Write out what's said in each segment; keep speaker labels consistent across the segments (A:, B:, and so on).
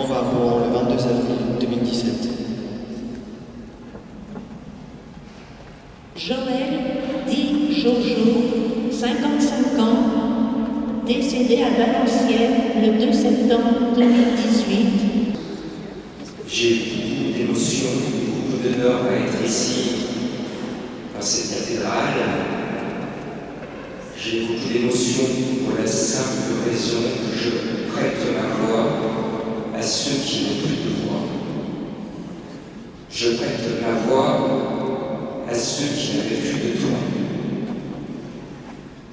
A: mort à Rouen le 22 avril 2017.
B: Joël dit Jojo, 55 ans, décédé à Valenciennes le 2 septembre 2018.
C: J'ai beaucoup d'émotions, beaucoup d'honneur à être ici, dans cette cathédrale. J'ai beaucoup d'émotions pour la simple raison que je prête ma voix à ceux qui n'ont plus de voix. Je prête ma voix à ceux qui n'avaient plus de toi.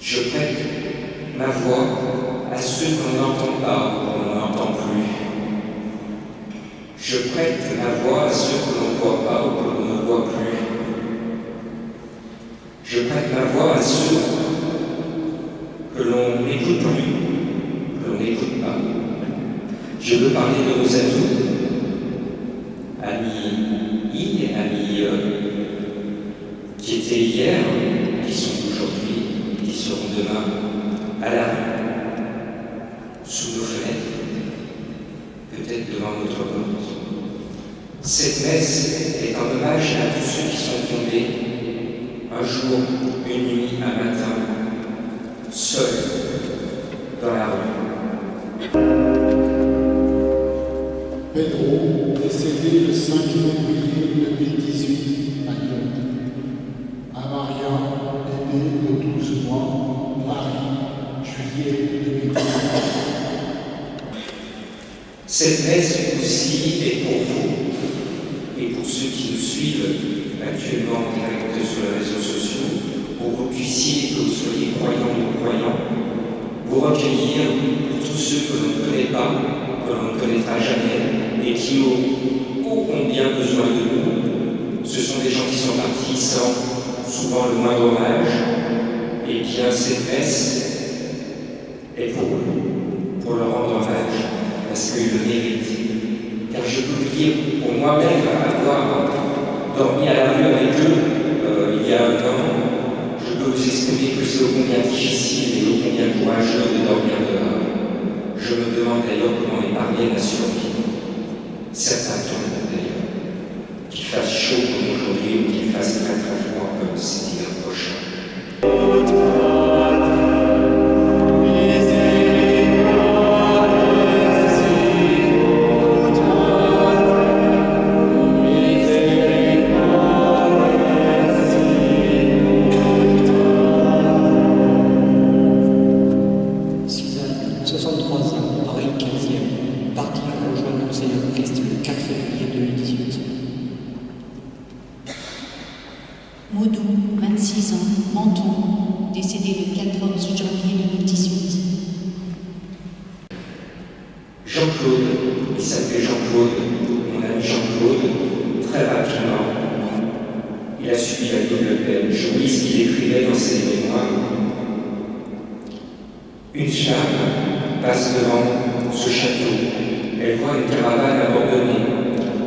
C: Je prête ma voix à ceux qu'on n'entend pas, qu'on n'entend plus. Je prête ma voix à ceux que l'on ne voit pas ou que l'on ne voit plus. Je prête ma voix à ceux que l'on n'écoute plus, que l'on n'écoute pas. Je veux parler de nos amis I et amis qui étaient hier, qui sont aujourd'hui, qui seront demain à la rue, sous nos fenêtres, peut-être devant notre porte. Cette messe est un hommage à tous ceux qui sont tombés un jour, une nuit, un matin, seuls dans la rue.
D: Pedro, décédé le 5 février 2018 à Lyon. Amaria, bébé de 12 mois, Paris, juillet 2018.
C: Cette messe aussi est pour vous et pour ceux qui nous suivent actuellement en direct sur les réseaux sociaux, pour que vous puissiez, que vous soyez croyants ou croyants, vous recueillir pour tous ceux que l'on ne connaît pas, que l'on ne connaîtra jamais et qui ont ô combien besoin de nous. Ce sont des gens qui sont partis sans souvent le moindre hommage. Et bien cette messe est pour eux, pour leur rendre hommage, parce qu'ils le méritent. Car je peux vous dire, pour moi-même, avoir dormi à la rue avec eux il y a un an, je peux vous exprimer que c'est ô combien difficile et ô combien courageux de dormir dehors. Je me demande d'ailleurs comment ils parviennent à survivre. Certains tombent d'ailleurs. Qu'il fasse chaud comme aujourd'hui ou qu'il fasse très très froid comme c'est l'hiver prochain.
E: Suzanne, 63 ans, Paris 15e, partie rejoindre le Seigneur Christ le 4 février 2018.
B: Maudou, 26 ans, Menton, décédé le 14 janvier 2018.
C: Jean-Claude, il s'appelait Jean-Claude, mon ami Jean-Claude, très rapidement, il a subi la double peine. Je lis ce qu'il écrivait dans ses mémoires. Une femme passe devant ce château. Elle voit une caravane abandonnée.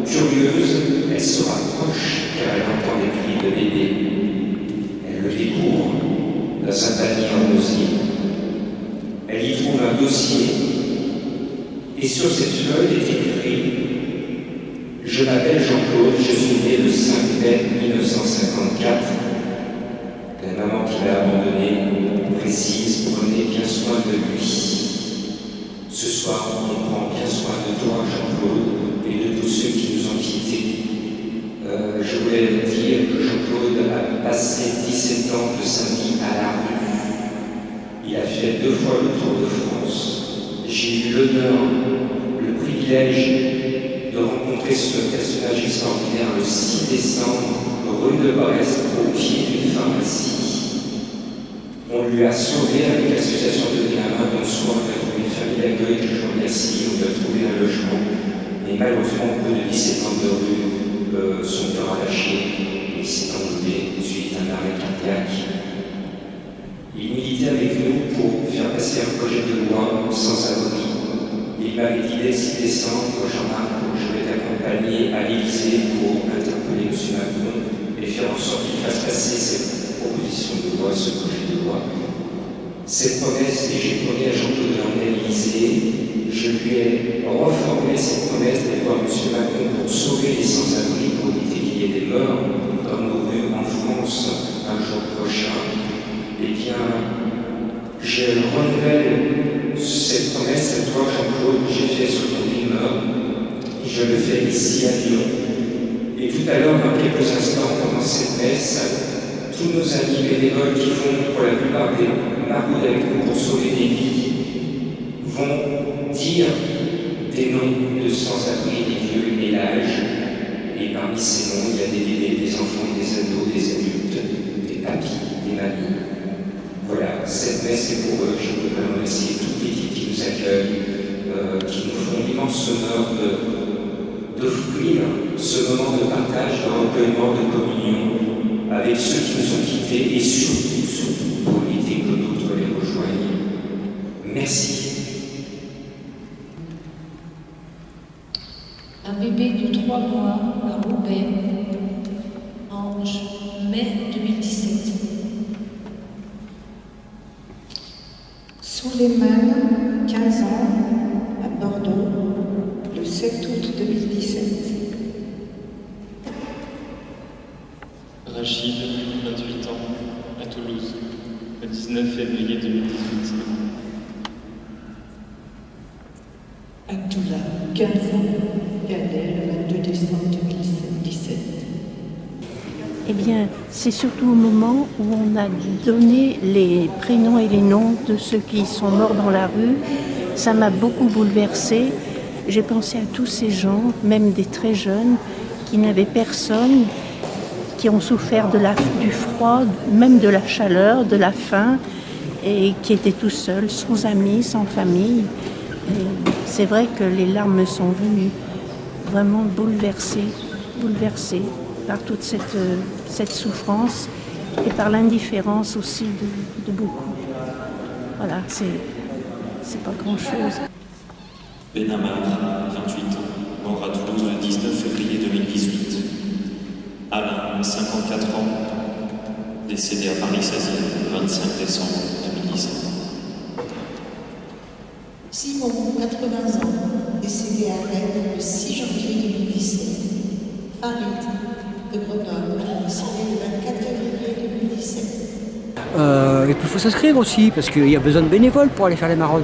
C: Curieuse, elle se rapproche car elle entend des cris de bébé. Elle le découvre dans un panier en osier. Elle y trouve un dossier et sur cette feuille est écrit « Je m'appelle Jean-Claude, je suis né le 5 mai 1954. » La maman qui l'a abandonné précise « Prenez bien soin de lui. » Ce soir, on prend bien soin de toi, Jean-Claude, et de tous ceux qui nous ont quittés. Je voulais dire que Jean-Claude a passé 17 ans de sa vie à la rue. Il a fait 2 fois le Tour de France. J'ai eu l'honneur, le privilège de rencontrer ce personnage extraordinaire le 6 décembre, rue de Brest, au pied d'une pharmacie. On lui a sauvé avec l'association de Dynama, dont soir on a trouvé une famille d'accueil que je remercie, on lui a trouvé un logement. Et malheureusement, au bout de 17 ans de rue, son cœur a lâché, il s'est envolé suite à un arrêt cardiaque. Il militait avec nous pour faire passer un projet de loi sans abri. Il m'avait dit dès 6 décembre, Jean-Marc, je vais t'accompagner à l'Élysée pour interpeller M. Macron et faire en sorte qu'il fasse passer cette proposition de loi, ce projet de loi. Cette promesse, et j'ai promis à Jean-Claude Landais-Élysée, je lui ai reformulé cette promesse d'aller voir M. Macron pour sauver les sans-abri, pour éviter qu'il y ait des morts dans nos rues en France un jour prochain. Eh bien, je renouvelle cette promesse à toi, Jean-Claude, que j'ai fait sur ton lit mort, et je le fais ici à Lyon. Et tout à l'heure, dans quelques instants, pendant cette messe, tous nos amis bénévoles qui font pour la plupart des maraudes avec nous pour sauver des vies vont dire des noms de sans-abri, des lieux et l'âge. Et parmi ces noms, il y a des bébés, des enfants, des ados, des adultes, des papis, des mamies. Voilà, cette messe est pour eux. Je voudrais remercier toute l'équipe qui nous accueille, qui nous font l'immense honneur d'offrir ce moment de partage, de recueillement, de communion avec ceux qui nous ont quittés et surtout pour éviter que d'autres les rejoignent. Merci.
B: Un bébé de 3 mois à Roubaix en mai 2017.
F: Souleymane, 15 ans, à Bordeaux, le 7 août 2017.
G: Rachid, 28 ans, à Toulouse, le 19 février 2018.
F: Abdullah, 15 ans, Gadel, le 22 décembre 2017.
H: Eh bien, c'est surtout au moment où on a donné les prénoms et les noms de ceux qui sont morts dans la rue. Ça m'a beaucoup bouleversée. J'ai pensé à tous ces gens, même des très jeunes, qui n'avaient personne, qui ont souffert du froid, même de la chaleur, de la faim, et qui étaient tout seuls, sans amis, sans famille. Et c'est vrai que les larmes me sont venues, vraiment bouleversées par toute cette souffrance et par l'indifférence aussi de beaucoup. Voilà, c'est pas grand-chose.
I: Benamar, 28 ans, mort à Toulouse le 19 février 2018. Alain, 54 ans, décédé à Paris 16e le 25 décembre 2017.
F: Simon, 80 ans, décédé à Rennes le 6 janvier 2017. Farid, de Grenoble, décédé le 24 février 2017.
E: Et puis il faut s'inscrire aussi, parce qu'il y a besoin de bénévoles pour aller faire les maraudes.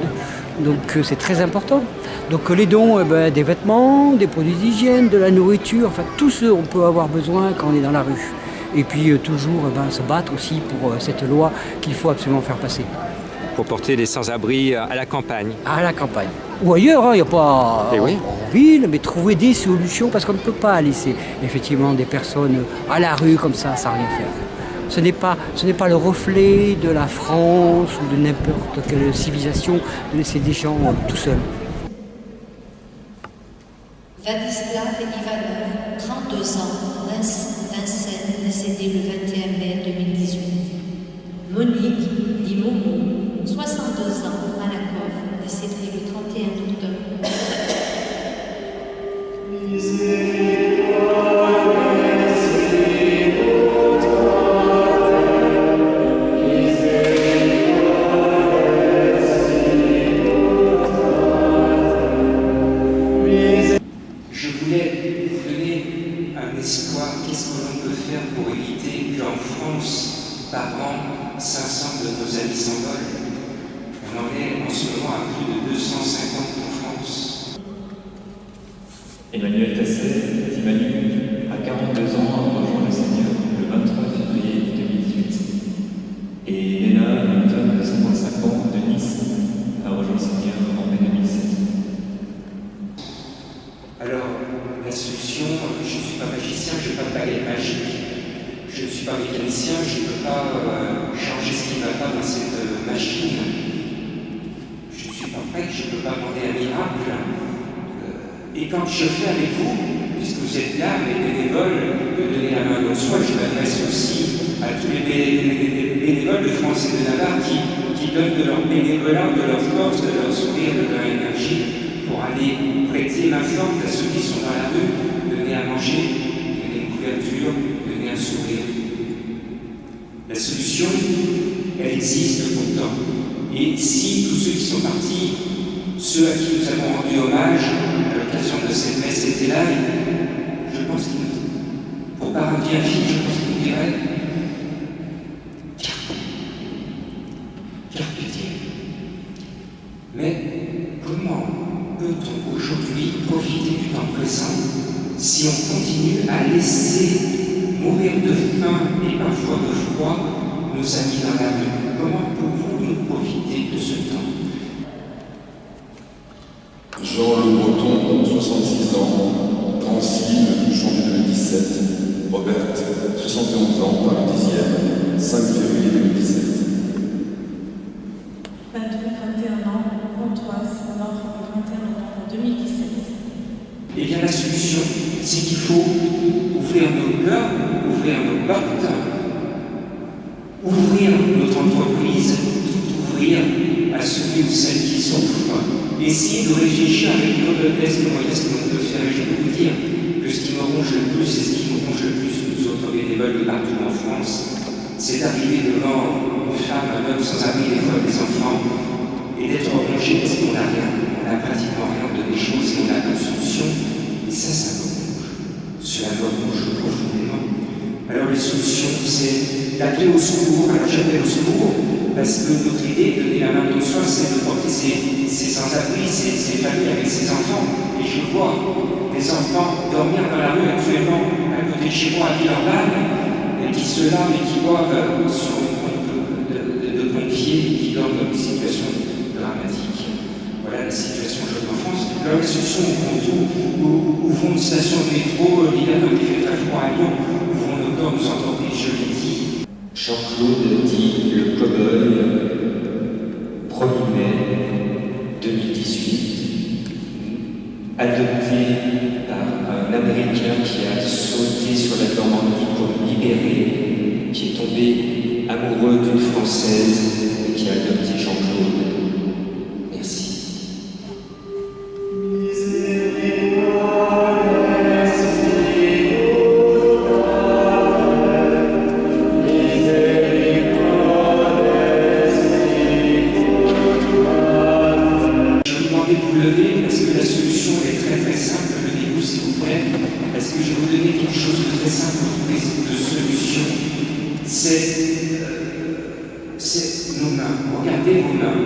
E: Donc c'est très important. Donc les dons, des vêtements, des produits d'hygiène, de la nourriture, enfin tout ce on peut avoir besoin quand on est dans la rue. Et puis toujours se battre aussi pour cette loi qu'il faut absolument faire passer.
J: Pour porter les sans-abri à la campagne.
E: À la campagne. Ou ailleurs, il n'y a pas en ville, mais trouver des solutions, parce qu'on ne peut pas laisser effectivement des personnes à la rue comme ça, sans rien faire. Ce n'est pas le reflet de la France ou de n'importe quelle civilisation de laisser des gens tout seuls.
B: Vladislav Ivanov, 32 ans, Vincennes, décédé le 21 mai 2018. Monique, dit Momo, 62 ans, Malakoff, décédé le 31 octobre.
C: Par an, 500 de nos amis s'envolent. On en est en ce moment à plus de 250 en France.
G: Emmanuel Tasset, dit Manu, à 42 ans, a rejoint le Seigneur le 23 février 2018. Et Léna, une femme de 55 ans de Nice, a rejoint le Seigneur en mai 2007.
C: Alors, la solution, je ne suis pas magicien, je n'ai pas de baguette magique. Je ne suis pas mécanicien, je ne peux pas changer ce qui ne va pas dans cette machine. Je ne suis pas prêt, je ne peux pas demander un miracle. Et quand je fais avec vous, puisque vous êtes là, les bénévoles, de donner la main dans soi, je m'adresse aussi à tous les bénévoles de France et de Navarre qui donnent de leur bénévolat, de leur force, de leur sourire, de leur énergie pour aller prêter main forte à ceux qui sont dans la rue, donner à manger, donner une couverture, donner un sourire. La solution, elle existe pourtant. Et si tous ceux qui sont partis, ceux à qui nous avons rendu hommage à l'occasion de cette messe étaient là, je pense qu'ils nous, pour parodier un film, je pense qu'ils nous diraient Carpe diem. Mais comment peut-on aujourd'hui profiter du temps présent si on continue à laisser mourir de faim et parfois de froid nos amis dans la rue? Comment pouvons-nous profiter de ce temps?
K: Jean Le Breton, 66 ans, Drancy, le 12 janvier 2017. Robert, 71 ans, Paris 10e, 5 février 2017.
L: 21 ans, Pontoise, mort le 21 novembre 2017.
C: Eh bien, la solution, c'est qu'il faut ouvrir nos cœurs, ouvrir nos portes, ouvrir notre entreprise, tout ouvrir à ceux ou celles qui souffrent. Essayer de réfléchir avec nos noblesse les moyens que l'on peut faire. Et je peux vous dire que ce qui me ronge le plus, et ce qui me ronge le plus, nous autres bénévoles de partout en France, c'est d'arriver devant une femme, un homme sans abri, des fois des enfants, et d'être rongé parce qu'on n'a rien, on n'a pratiquement rien de des choses et on n'a pas de solution. Et ça me ronge. Cela me ronge profondément. Alors les solutions, c'est d'appeler au secours. Alors j'appelle au secours parce que notre idée de donner la main de soi, c'est de porter ces sans-abri, ces familles avec ces enfants. Et je vois des enfants dormir dans la rue actuellement à côté de chez moi à Villeurbanne, et qui se lavent et qui boivent sur une pompe de pompiers qui dorment dans des situations dramatiques. Voilà la situation en France. Alors la solution, ouvrons une station de métro, l'hiver comme il fait très froid à Lyon, ouvrons nos corps, nos entreprises, je l'ai dit.
M: Jean-Claude dit le cow-boy, 1er mai 2018, adopté par un Américain qui a sauté sur la Normandie pour le libérer, qui est tombé amoureux d'une Française et qui a adopté Jean-Claude. Merci.
C: C'est nos mains. Regardez vos mains.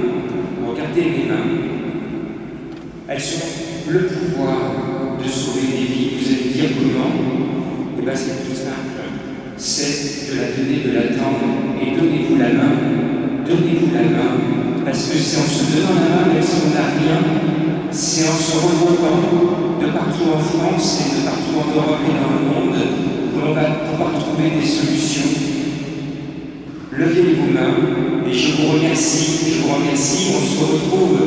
C: Regardez mes mains. Elles ont le pouvoir de sauver des vies. Vous allez me dire comment? Eh bien, c'est tout simple. C'est de la donner, de l'attendre. Et donnez-vous la main. Donnez-vous la main. Parce que c'est en se donnant la main, même si on n'a rien, c'est en se regroupant de partout en France et de partout en Europe et dans le monde qu'on va pouvoir trouver des solutions. Levez vos mains et je vous remercie, On se retrouve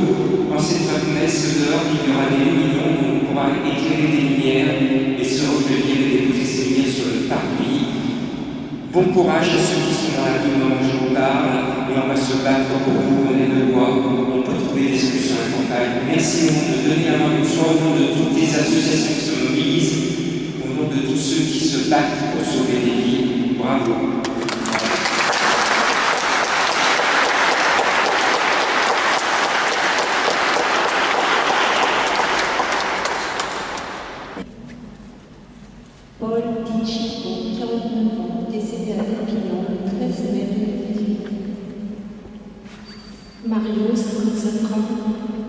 C: en cette messe dehors, il y aura des lumières, on pourra éclairer des lumières et se recueillir et déposer ces lumières sur le parvis. Bon courage à ceux qui sont dans la rue au moment où je vous parle, et on va se battre pour vous, on est de loi, on peut trouver des solutions à la campagne. Merci au nom de donner la main de soi, au nom de toutes les associations qui se mobilisent, au nom de tous ceux qui se battent pour sauver des vies. Bravo.
B: Paul Dichico, 49 ans, décédé à Perpignan le 13 mai 2018. Mario, 55 ans,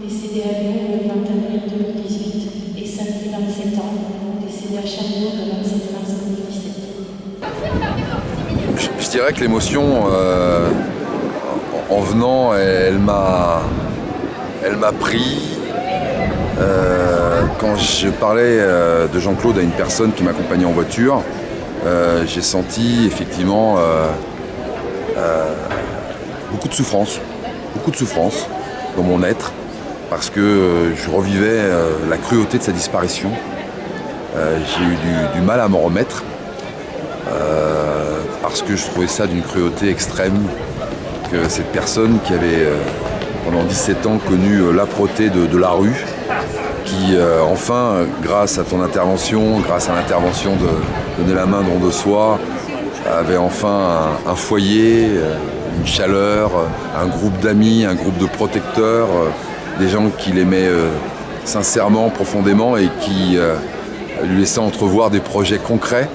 B: décédé à Lyon le 20 avril 2018. Et Samedi, 27 ans, décédé à Cherbourg le 27 mars 2017.
K: Je dirais que l'émotion, en venant, elle m'a pris. Quand je parlais de Jean-Claude à une personne qui m'accompagnait en voiture, j'ai senti effectivement beaucoup de souffrance dans mon être, parce que je revivais la cruauté de sa disparition. J'ai eu du mal à m'en remettre, parce que je trouvais ça d'une cruauté extrême, que cette personne qui avait pendant 17 ans connu l'âpreté de la rue, qui enfin, grâce à ton intervention, grâce à l'intervention de donner la main don de soi, avait enfin un foyer, une chaleur, un groupe d'amis, un groupe de protecteurs, des gens qui l'aimaient sincèrement, profondément et qui lui laissaient entrevoir des projets concrets,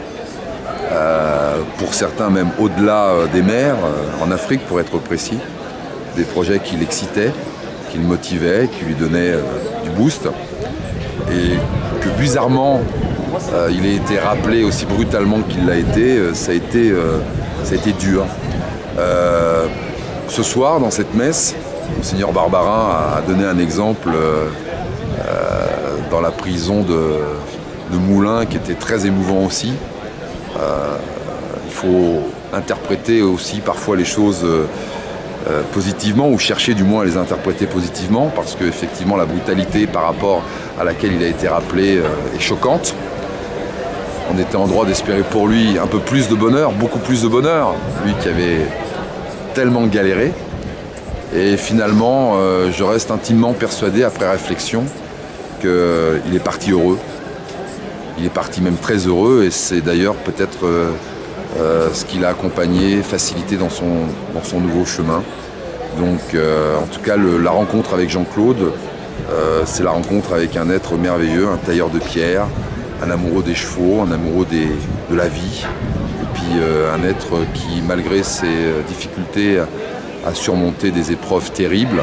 K: pour certains même au-delà des mers, en Afrique pour être précis, des projets qui l'excitaient, qui le motivaient, qui lui donnaient du boost et que bizarrement il a été rappelé aussi brutalement qu'il l'a été, ça a été dur. Ce soir, dans cette messe, Monseigneur Barbarin a donné un exemple dans la prison de Moulins qui était très émouvant aussi. Il faut interpréter aussi parfois les choses positivement, ou chercher du moins à les interpréter positivement, parce qu'effectivement la brutalité par rapport à laquelle il a été rappelé est choquante. On était en droit d'espérer pour lui un peu plus de bonheur, beaucoup plus de bonheur, lui qui avait tellement galéré. Et finalement, je reste intimement persuadé, après réflexion, qu'il est parti heureux. Il est parti même très heureux, et c'est d'ailleurs peut-être ce qui l'a accompagné, facilité dans son nouveau chemin. Donc en tout cas, la rencontre avec Jean-Claude, c'est la rencontre avec un être merveilleux, un tailleur de pierre, un amoureux des chevaux, un amoureux de la vie, et puis un être qui, malgré ses difficultés à surmonter des épreuves terribles,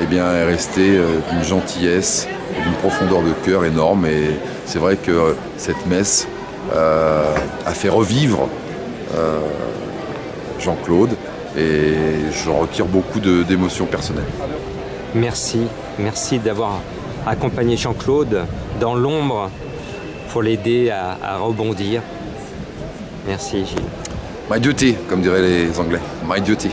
K: eh bien, est resté d'une gentillesse et d'une profondeur de cœur énorme. Et c'est vrai que cette messe a fait revivre Jean-Claude, et j'en retire beaucoup d'émotions personnelles.
J: Merci d'avoir accompagné Jean-Claude dans l'ombre pour l'aider à rebondir. Merci Gilles.
K: My duty, comme diraient les Anglais. My duty.